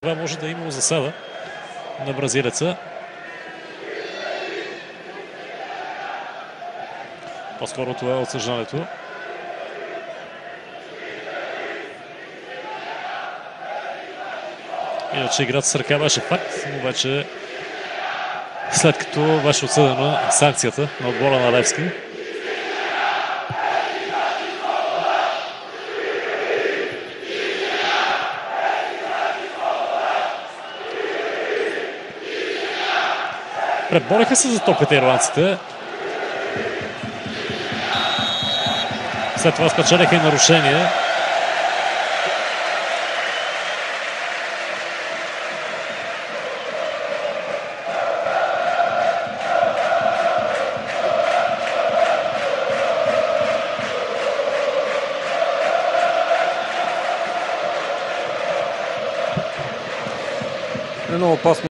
Това може да е имало засада на бразилеца. По-скоро това е отсъждането. Иначе играта с ръка беше факт, но вече след като беше отсъдена санкцията на отбора на Левски. Пребориха се за топката ирландците. След това спечелиха и нарушение. Едно опасно